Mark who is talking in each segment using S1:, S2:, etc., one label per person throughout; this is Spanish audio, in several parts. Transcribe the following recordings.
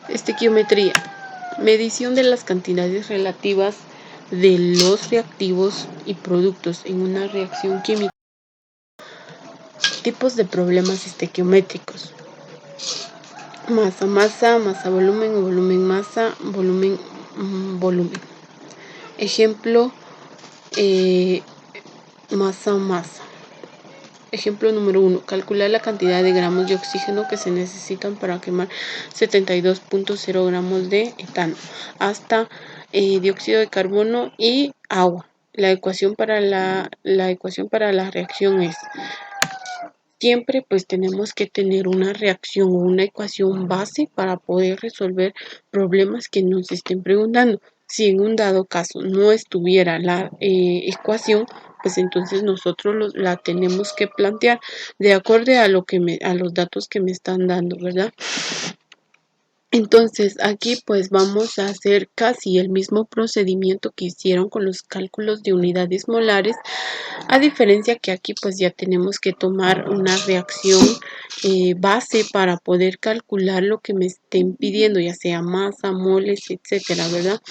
S1: Estequiometría. Medición de las cantidades relativas de los reactivos y productos en una reacción química. Tipos de problemas estequiométricos. Masa, masa, masa, volumen, volumen, masa, volumen, volumen. Ejemplo, masa, masa. Ejemplo número 1. Calcular la cantidad de gramos de oxígeno que se necesitan para quemar 72.0 gramos de etano, hasta dióxido de carbono y agua. La ecuación para la reacción es: siempre pues tenemos que tener una reacción o una ecuación base para poder resolver problemas que nos estén preguntando. Si en un dado caso no estuviera la ecuación, pues entonces nosotros la tenemos que plantear de acuerdo a los datos que me están dando, ¿verdad? Entonces aquí pues vamos a hacer casi el mismo procedimiento que hicieron con los cálculos de unidades molares, a diferencia que aquí pues ya tenemos que tomar una reacción base para poder calcular lo que me estén pidiendo, ya sea masa, moles, etcétera, ¿verdad?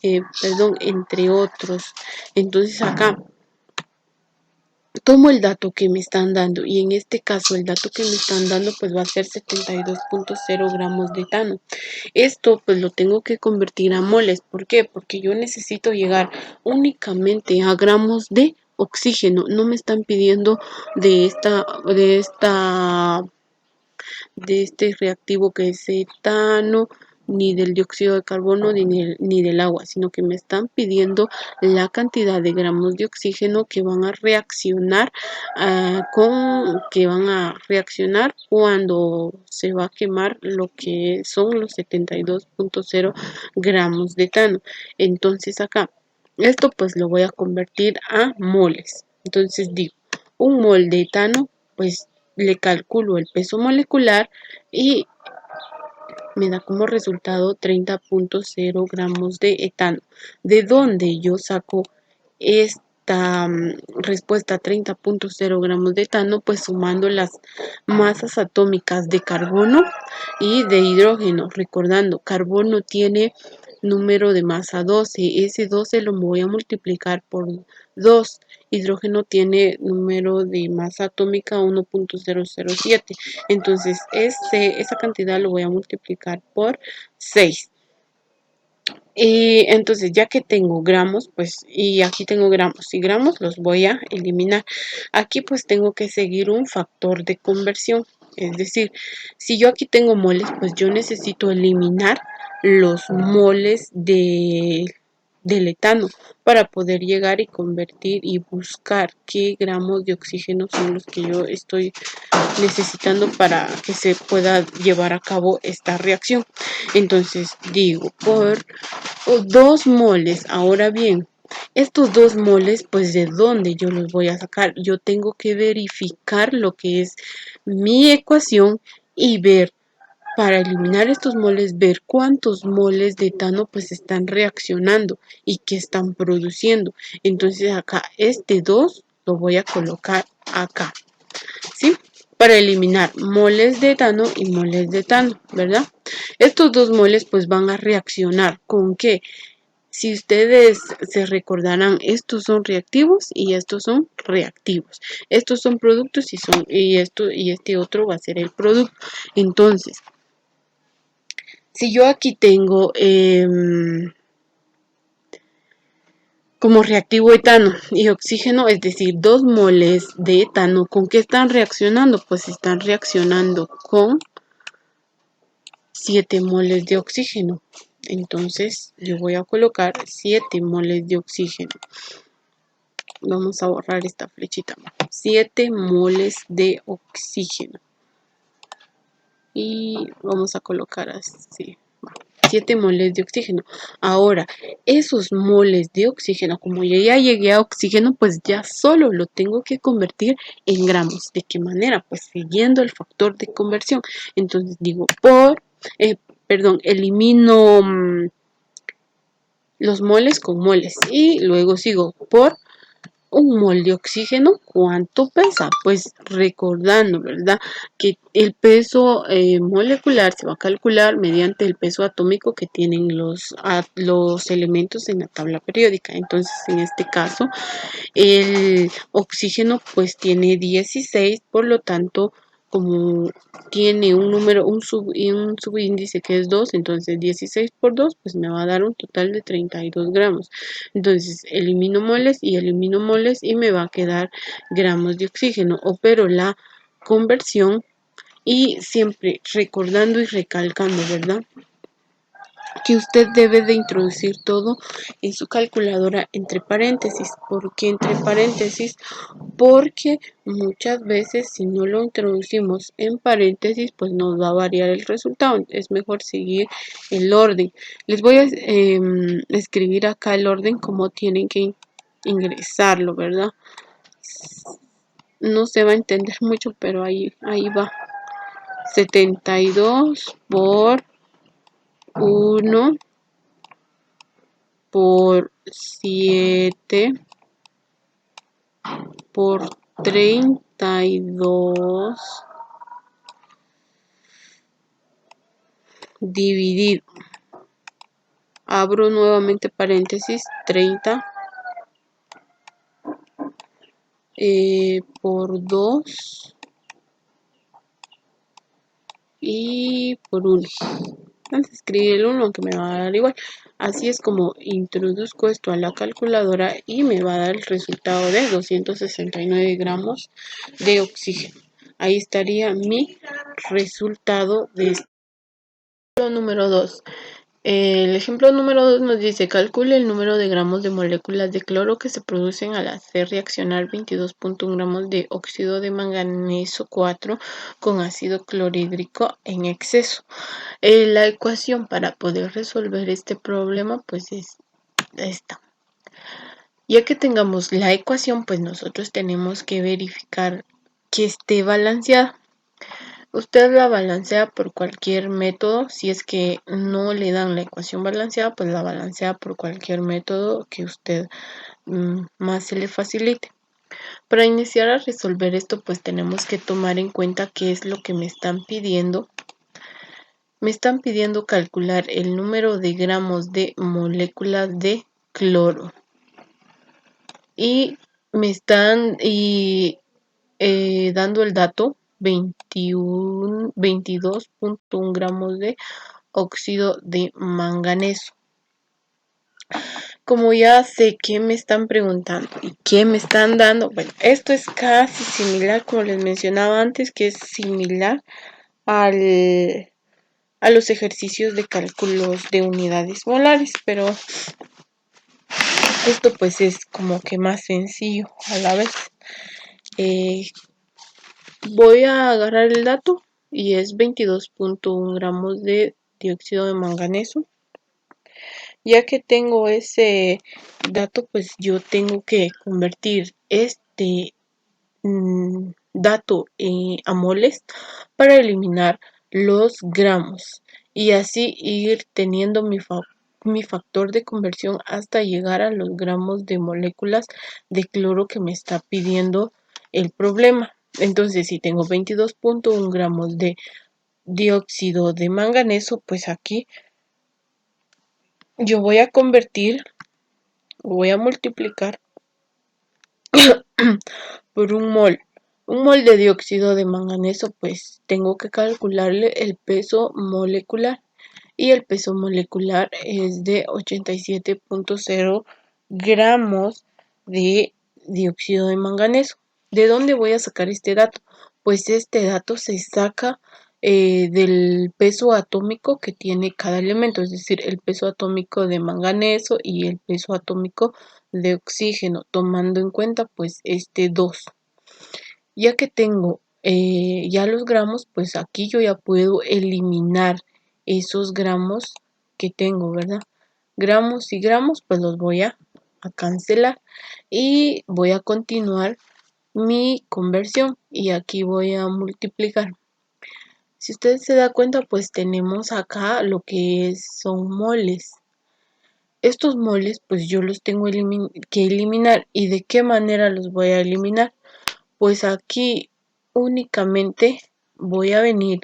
S1: Entre otros. Entonces acá tomo el dato que me están dando, y en este caso el dato que me están dando pues va a ser 72.0 gramos de etano. Esto pues lo tengo que convertir a moles. ¿Por qué? Porque yo necesito llegar únicamente a gramos de oxígeno. No me están pidiendo de este reactivo que es etano, ni del dióxido de carbono, ni del agua, sino que me están pidiendo la cantidad de gramos de oxígeno que van a reaccionar cuando se va a quemar lo que son los 72.0 gramos de etano. Entonces acá, esto pues lo voy a convertir a moles. Entonces digo, un mol de etano, pues le calculo el peso molecular y me da como resultado 30.0 gramos de etano. ¿De dónde yo saco esta respuesta 30.0 gramos de etano? Pues sumando las masas atómicas de carbono y de hidrógeno. Recordando, carbono tiene número de masa 12, ese 12 lo voy a multiplicar por 2. Hidrógeno tiene número de masa atómica 1.007, entonces esa cantidad lo voy a multiplicar por 6. Y entonces ya que tengo gramos, pues, y aquí tengo gramos y gramos, los voy a eliminar. Aquí pues tengo que seguir un factor de conversión. Es decir, si yo aquí tengo moles, pues yo necesito eliminar los moles del etano para poder llegar y convertir y buscar qué gramos de oxígeno son los que yo estoy necesitando para que se pueda llevar a cabo esta reacción. Entonces digo, por 2 moles. Ahora bien, estos 2 moles, pues ¿de dónde yo los voy a sacar? Yo tengo que verificar lo que es mi ecuación y ver, para eliminar estos moles, ver cuántos moles de etano pues están reaccionando y qué están produciendo. Entonces acá este 2 lo voy a colocar acá, ¿sí? Para eliminar moles de etano y moles de etano, ¿verdad? Estos 2 moles pues van a reaccionar ¿con qué? Si ustedes se recordarán, estos son reactivos y estos son reactivos. Estos son productos y este otro va a ser el producto. Entonces, si yo aquí tengo como reactivo etano y oxígeno, es decir, 2 moles de etano, ¿con qué están reaccionando? Pues están reaccionando con 7 moles de oxígeno. Entonces, yo voy a colocar 7 moles de oxígeno. Vamos a borrar esta flechita. 7 moles de oxígeno. Y vamos a colocar así. 7 moles de oxígeno. Ahora, esos moles de oxígeno, como yo ya llegué a oxígeno, pues ya solo lo tengo que convertir en gramos. ¿De qué manera? Pues siguiendo el factor de conversión. Entonces digo elimino los moles con moles y luego sigo por un mol de oxígeno, ¿cuánto pesa? Pues recordando, ¿verdad? Que el peso molecular se va a calcular mediante el peso atómico que tienen los elementos en la tabla periódica. Entonces, en este caso, el oxígeno pues tiene 16, por lo tanto, como tiene un número, un subíndice que es 2, entonces 16 por 2 pues me va a dar un total de 32 gramos. Entonces elimino moles y me va a quedar gramos de oxígeno. Opero la conversión y siempre recordando y recalcando, ¿verdad? Que usted debe de introducir todo en su calculadora entre paréntesis. ¿Por qué entre paréntesis? Porque muchas veces si no lo introducimos en paréntesis, pues nos va a variar el resultado. Es mejor seguir el orden. Les voy a escribir acá el orden como tienen que ingresarlo, ¿verdad? No se va a entender mucho, pero ahí va. 72 por 1 por 7 por 32 dividido, abro nuevamente paréntesis, 30 por 2 y por 1. Vamos a escribir el 1 aunque me va a dar igual. Así es como introduzco esto a la calculadora y me va a dar el resultado de 269 gramos de oxígeno. Ahí estaría mi resultado de este. Número 2. El ejemplo número 2 nos dice, calcule el número de gramos de moléculas de cloro que se producen al hacer reaccionar 22.1 gramos de óxido de manganeso 4 con ácido clorhídrico en exceso. La ecuación para poder resolver este problema pues es esta. Ya que tengamos la ecuación, pues nosotros tenemos que verificar que esté balanceada. Usted la balancea por cualquier método. Si es que no le dan la ecuación balanceada, pues la balancea por cualquier método que usted más se le facilite. Para iniciar a resolver esto, pues tenemos que tomar en cuenta qué es lo que me están pidiendo. Me están pidiendo calcular el número de gramos de moléculas de cloro. Y me están dando el dato 22.1 gramos de óxido de manganeso. Como ya sé qué me están preguntando y qué me están dando, bueno, esto es casi similar, como les mencionaba antes, que es similar a los ejercicios de cálculos de unidades molares, pero esto pues es como que más sencillo a la vez. Voy a agarrar el dato y es 22.1 gramos de dióxido de manganeso. Ya que tengo ese dato, pues yo tengo que convertir este dato a moles para eliminar los gramos y así ir teniendo mi factor de conversión hasta llegar a los gramos de moléculas de cloro que me está pidiendo el problema. Entonces, si tengo 22.1 gramos de dióxido de manganeso, pues aquí yo voy a convertir, voy a multiplicar por un mol. Un mol de dióxido de manganeso, pues tengo que calcularle el peso molecular. Y el peso molecular es de 87.0 gramos de dióxido de manganeso. ¿De dónde voy a sacar este dato? Pues este dato se saca del peso atómico que tiene cada elemento, es decir, el peso atómico de manganeso y el peso atómico de oxígeno, tomando en cuenta pues este 2. Ya que tengo ya los gramos, pues aquí yo ya puedo eliminar esos gramos que tengo, ¿verdad? Gramos y gramos, pues los voy a cancelar y voy a continuar mi conversión y aquí voy a multiplicar. Si usted se da cuenta, pues tenemos acá lo que son moles. estos moles pues yo los tengo que eliminar. ¿Y de qué manera los voy a eliminar? Pues aquí únicamente voy a venir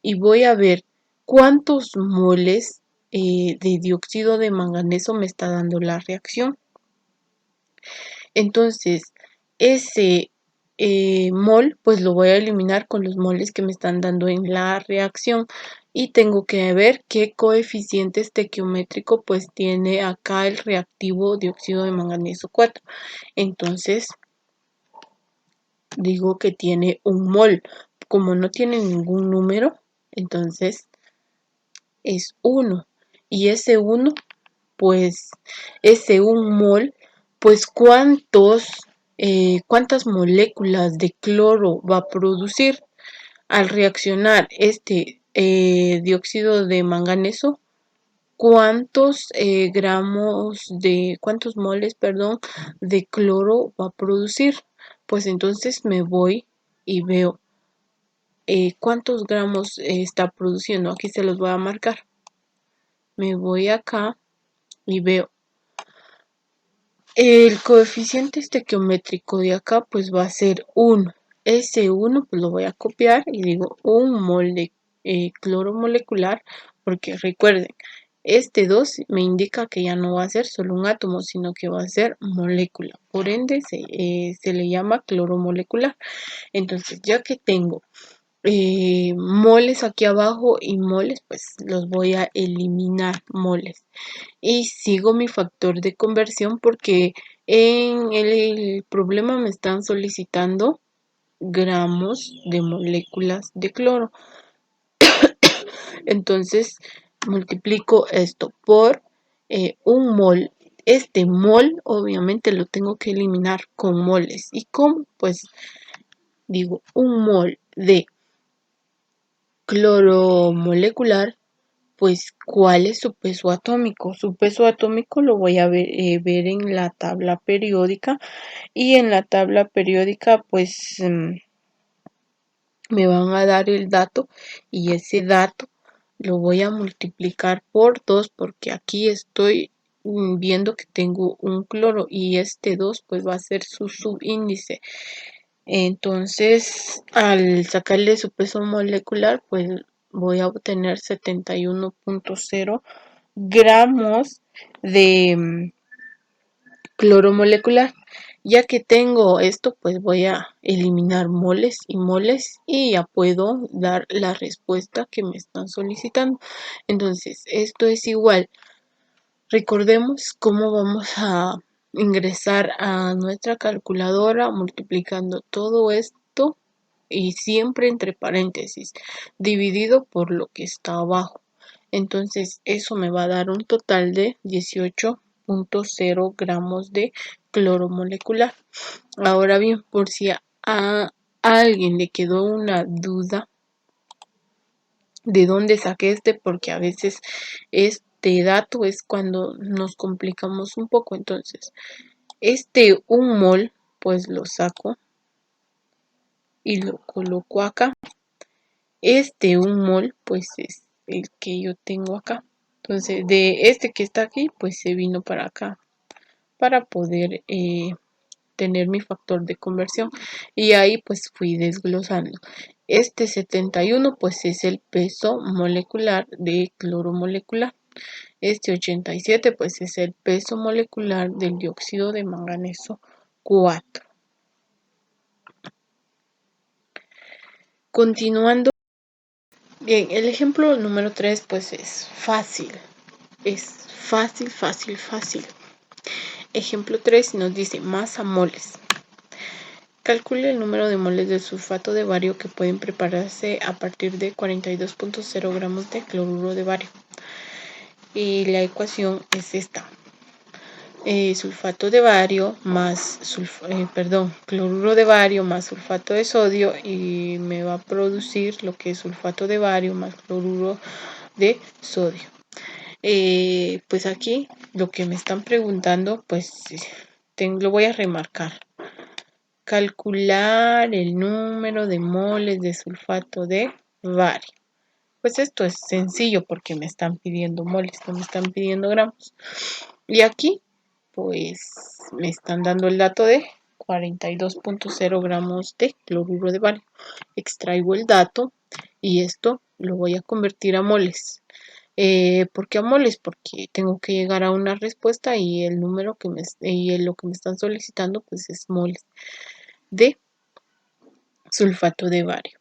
S1: y voy a ver cuántos moles de dióxido de manganeso me está dando la reacción. Entonces, ese mol, pues lo voy a eliminar con los moles que me están dando en la reacción. Y tengo que ver qué coeficiente estequiométrico pues tiene acá el reactivo dióxido de manganeso 4. Entonces, digo que tiene un mol. Como no tiene ningún número, entonces es 1. Y ese 1 pues ese un mol, pues cuántas moléculas de cloro va a producir al reaccionar este dióxido de manganeso, cuántos moles, perdón, de cloro va a producir. Pues entonces me voy y veo cuántos gramos está produciendo. Aquí se los voy a marcar. Me voy acá y veo el coeficiente estequiométrico de acá pues va a ser 1. Ese 1 pues lo voy a copiar y digo un mol de cloro molecular, porque recuerden, este 2 me indica que ya no va a ser solo un átomo, sino que va a ser molécula. Por ende se le llama cloro molecular. Entonces ya que tengo moles aquí abajo y moles, pues los voy a eliminar moles. Y sigo mi factor de conversión porque en el problema me están solicitando gramos de moléculas de cloro. Entonces multiplico esto por un mol. Este mol obviamente lo tengo que eliminar con moles. ¿Y cómo? Pues digo un mol de cloro molecular, pues ¿cuál es su peso atómico? Su peso atómico lo voy a ver en la tabla periódica, y en la tabla periódica pues me van a dar el dato, y ese dato lo voy a multiplicar por 2 porque aquí estoy viendo que tengo un cloro y este 2 pues va a ser su subíndice. Entonces, al sacarle su peso molecular, pues voy a obtener 71.0 gramos de cloro molecular. Ya que tengo esto, pues voy a eliminar moles y moles y ya puedo dar la respuesta que me están solicitando. Entonces, esto es igual. Recordemos cómo vamos a ingresar a nuestra calculadora multiplicando todo esto y siempre entre paréntesis, dividido por lo que está abajo. Entonces eso me va a dar un total de 18.0 gramos de cloro molecular. Ahora bien, por si a alguien le quedó una duda de dónde saqué porque a veces este dato es cuando nos complicamos un poco. Entonces, un mol, pues lo saco y lo coloco acá. Un mol, pues es el que yo tengo acá. Entonces, de este que está aquí, pues se vino para acá para poder tener mi factor de conversión. Y ahí pues fui desglosando. Este 71 pues es el peso molecular de cloro molecular. Este 87 pues es el peso molecular del dióxido de manganeso 4. Continuando, bien, el ejemplo número 3 pues es fácil. Es fácil, fácil, fácil. Ejemplo 3 nos dice masa moles. Calcule el número de moles de sulfato de bario que pueden prepararse a partir de 42.0 gramos de cloruro de bario. Y la ecuación es esta. Sulfato de bario más cloruro de bario más sulfato de sodio, y me va a producir lo que es sulfato de bario más cloruro de sodio. Pues aquí lo que me están preguntando, pues lo voy a remarcar. Calcular el número de moles de sulfato de bario. Pues esto es sencillo porque me están pidiendo moles, no me están pidiendo gramos. Y aquí pues me están dando el dato de 42.0 gramos de cloruro de bario. Extraigo el dato y esto lo voy a convertir a moles. ¿Por qué a moles? Porque tengo que llegar a una respuesta y el número que lo que me están solicitando pues es moles de sulfato de bario.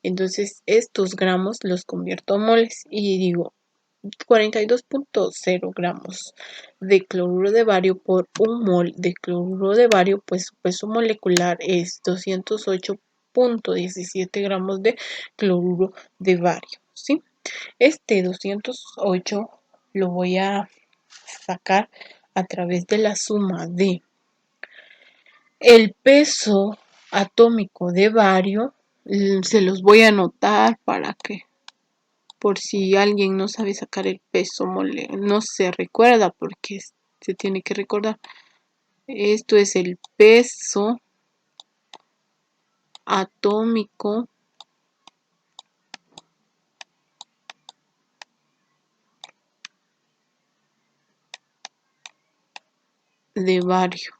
S1: Entonces estos gramos los convierto a moles y digo 42.0 gramos de cloruro de bario por un mol de cloruro de bario, pues su peso molecular es 208.17 gramos de cloruro de bario, ¿sí? Este 208 lo voy a sacar a través de la suma de el peso atómico de bario. Se los voy a anotar para que por si alguien no sabe sacar el peso no se recuerda porque se tiene que recordar. Esto es el peso atómico de bario.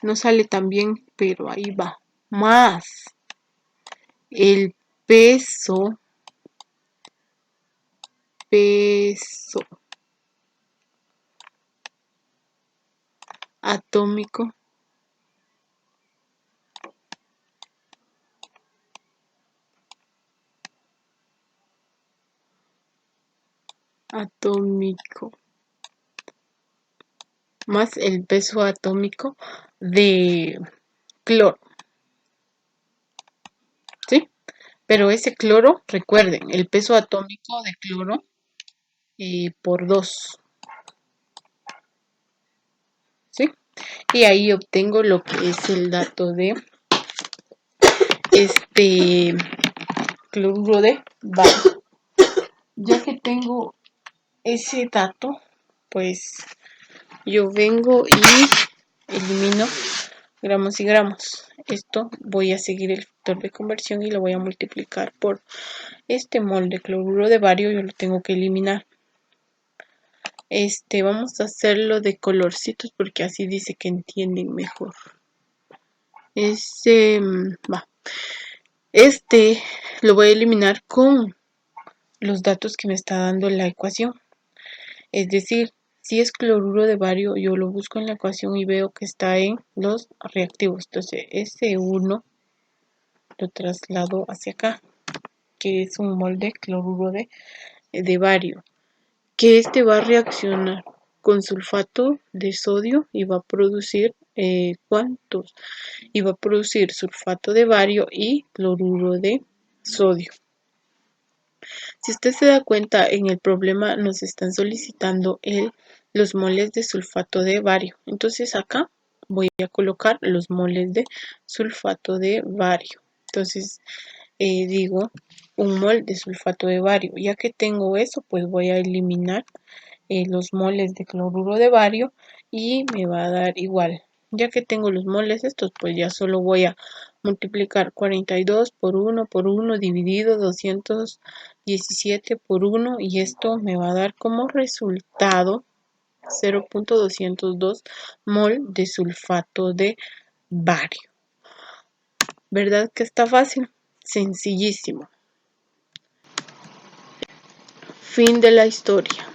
S1: No sale tan bien, pero ahí va. Más el peso atómico más el peso atómico de cloro, ¿sí? Pero ese cloro, recuerden, el peso atómico de cloro por 2, ¿sí? Y ahí obtengo lo que es el dato de este cloruro de bario. Ya que tengo ese dato, pues yo vengo y elimino gramos y gramos. Esto voy a seguir el factor de conversión y lo voy a multiplicar por este mol de cloruro de bario. Yo lo tengo que eliminar. Vamos a hacerlo de colorcitos porque así dice que entienden mejor. Lo voy a eliminar con los datos que me está dando la ecuación. Es decir, si es cloruro de bario, yo lo busco en la ecuación y veo que está en los reactivos. Entonces, S1 lo traslado hacia acá, que es un mol de cloruro de bario, que va a reaccionar con sulfato de sodio y va a producir ¿cuántos? Y va a producir sulfato de bario y cloruro de sodio. Si usted se da cuenta, en el problema nos están solicitando los moles de sulfato de bario. Entonces acá voy a colocar los moles de sulfato de bario. Entonces digo un mol de sulfato de bario. Ya que tengo eso, pues voy a eliminar los moles de cloruro de bario y me va a dar igual. Ya que tengo los moles estos, pues ya solo voy a multiplicar 42 por 1 dividido 217 por 1 y esto me va a dar como resultado 0.202 mol de sulfato de bario. ¿Verdad que está fácil? Sencillísimo. Fin de la historia.